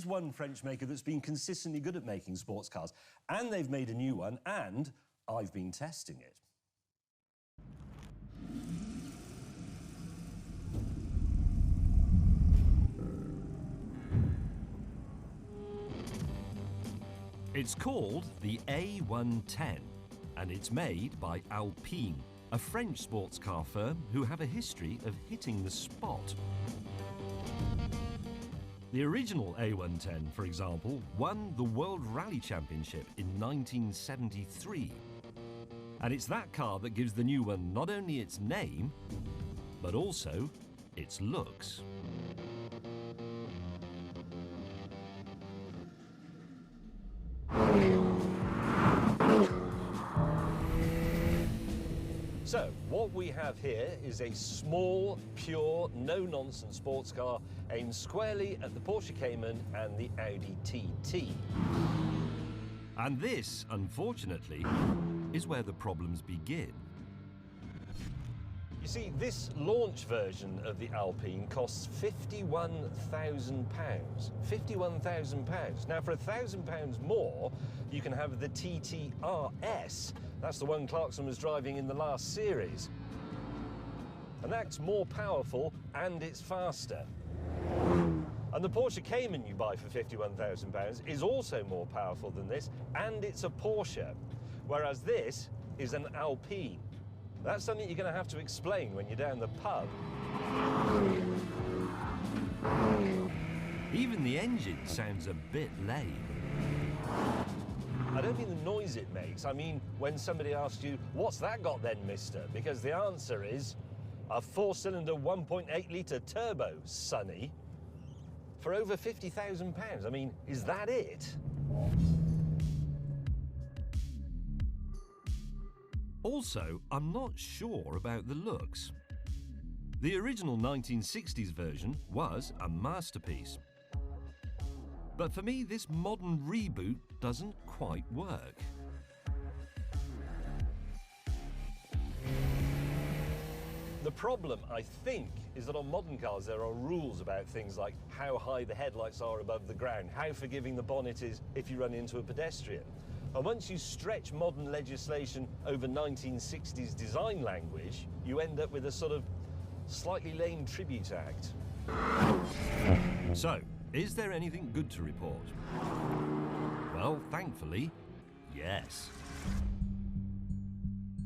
is one French maker that's been consistently good at making sports cars, and they've made a new one, and I've been testing it. It's called the A110, and it's made by Alpine, a French sports car firm who have a history of hitting the spot. The original A110, for example, won the World Rally Championship in 1973. And it's that car that gives the new one not only its name, but also its looks. So, what we have here is a small, pure, no-nonsense sports car aimed squarely at the Porsche Cayman and the Audi TT. And this, unfortunately, is where the problems begin. You see, this launch version of the Alpine costs £51,000. £51,000. Now, for £1,000 more, you can have the TT RS. That's the one Clarkson was driving in the last series. And that's more powerful and it's faster. And the Porsche Cayman you buy for £51,000 is also more powerful than this, and it's a Porsche, whereas this is an Alpine. That's something you're going to have to explain when you're down the pub. Even the engine sounds a bit lame. I don't mean the noise it makes, I mean when somebody asks you, "What's that got then, mister?" Because the answer is a 4-cylinder 1.8-litre turbo, sonny, for over £50,000. I mean, is that it? Also, I'm not sure about the looks. The original 1960s version was a masterpiece. But for me, this modern reboot doesn't quite work. The problem, I think, is that on modern cars there are rules about things like how high the headlights are above the ground, how forgiving the bonnet is if you run into a pedestrian. And once you stretch modern legislation over 1960s design language, you end up with a sort of slightly lame tribute act. So, is there anything good to report? Well, thankfully, yes.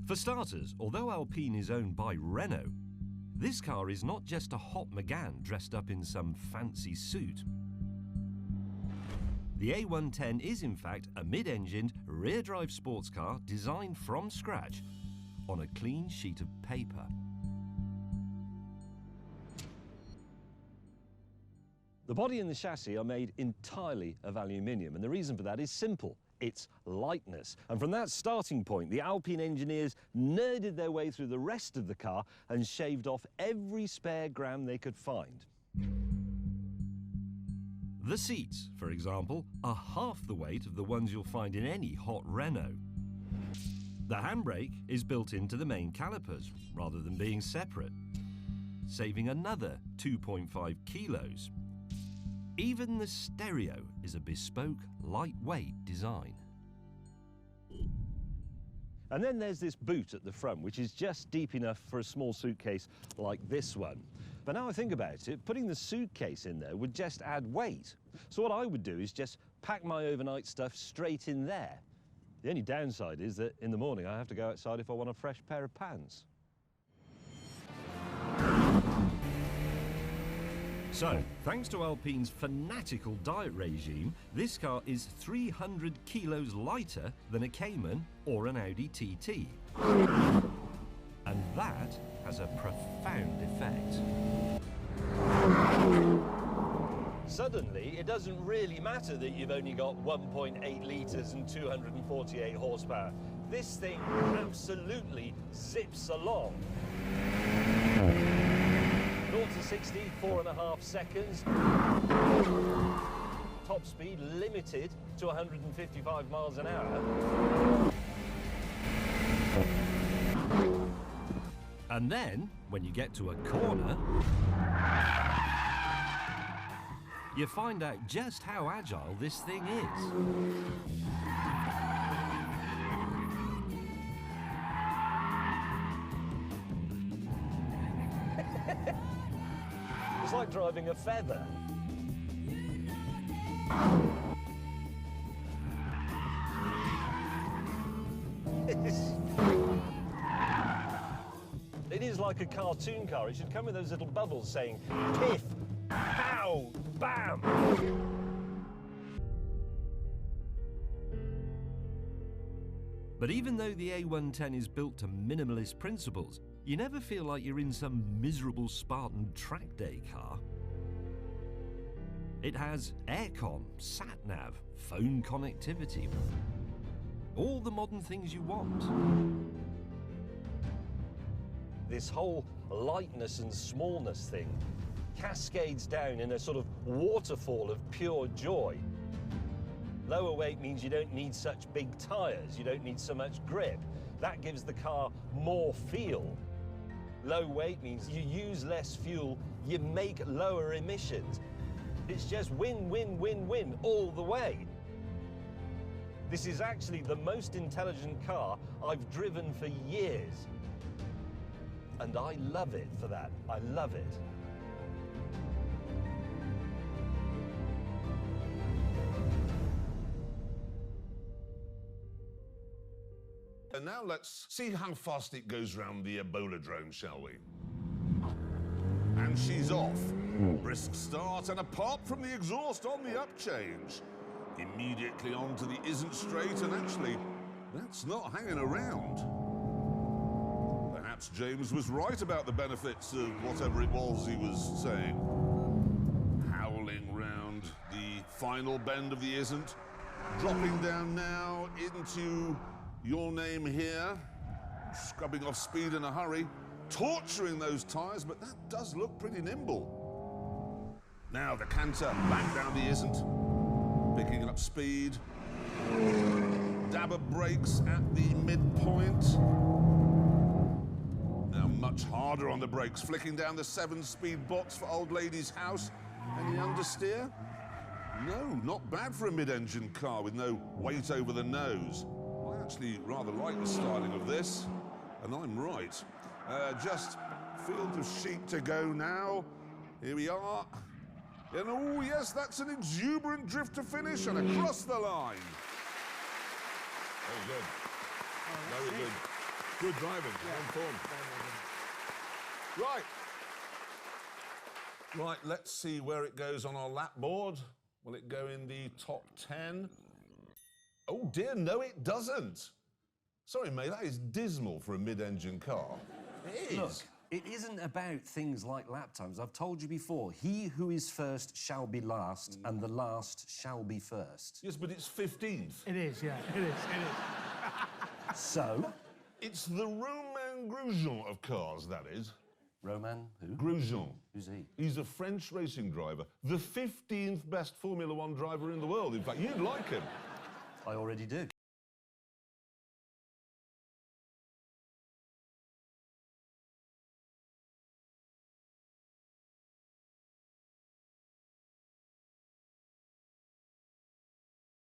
For starters, although Alpine is owned by Renault, this car is not just a hot Megane dressed up in some fancy suit. The A110 is in fact a mid-engined, rear-drive sports car designed from scratch on a clean sheet of paper. The body and the chassis are made entirely of aluminium, and the reason for that is simple. It's lightness. And from that starting point, the Alpine engineers nerded their way through the rest of the car and shaved off every spare gram they could find. The seats, for example, are half the weight of the ones you'll find in any hot Renault. The handbrake is built into the main calipers, rather than being separate, saving another 2.5 kilos. Even the stereo is a bespoke, lightweight design. And then there's this boot at the front, which is just deep enough for a small suitcase like this one. But now I think about it, putting the suitcase in there would just add weight. So what I would do is just pack my overnight stuff straight in there. The only downside is that in the morning I have to go outside if I want a fresh pair of pants. So, thanks to Alpine's fanatical diet regime, this car is 300 kilos lighter than a Cayman or an Audi TT. And that has a profound effect. Suddenly, it doesn't really matter that you've only got 1.8 litres and 248 horsepower. This thing absolutely zips along. 0 to 60, 4.5 seconds. Top speed limited to 155 miles an hour. And then, when you get to a corner, you find out just how agile this thing is. It's like driving a feather. It is like a cartoon car. It should come with those little bubbles saying piff, pow, bam. But even though the A110 is built to minimalist principles, you never feel like you're in some miserable Spartan track day car. It has aircon, sat-nav, phone connectivity, all the modern things you want. This whole lightness and smallness thing cascades down in a sort of waterfall of pure joy. Lower weight means you don't need such big tyres, you don't need so much grip. That gives the car more feel. Low weight means you use less fuel, you make lower emissions. It's just win, win, win, win all the way. This is actually the most intelligent car I've driven for years. And I love it for that. I love it. And now let's see how fast it goes round the Ebola drone, shall we? And she's off. Brisk start and a pop from the exhaust on the upchange. Immediately onto the isn't straight, and actually, that's not hanging around. Perhaps James was right about the benefits of whatever it was he was saying. Howling round the final bend of the isn't. Dropping down now into your name here. Scrubbing off speed in a hurry. Torturing those tyres, but that does look pretty nimble. Now the canter back down the isn't. Picking up speed. Dab of brakes at the midpoint. Now much harder on the brakes, flicking down the 7-speed box for old lady's house. Any understeer? No, not bad for a mid-engine car with no weight over the nose. I actually rather like the styling of this, and I'm right. Just field of sheep to go now. Here we are. And oh yes, that's an exuberant drift to finish and across the line. Very good. Oh, very good. Good driving. Yeah. On form. Right, let's see where it goes on our lap board. Will it go in the top 10? Oh dear, no it doesn't. Sorry mate, that is dismal for a mid-engine car. It is. Look, it isn't about things like lap times. I've told you before, he who is first shall be last, and the last shall be first. Yes, but it's 15th. It is, yeah, it is. So? It's the Romain Grosjean of cars, that is. Romain who? Grosjean. Who's he? He's a French racing driver, the 15th best Formula One driver in the world. In fact, you'd like him. I already do.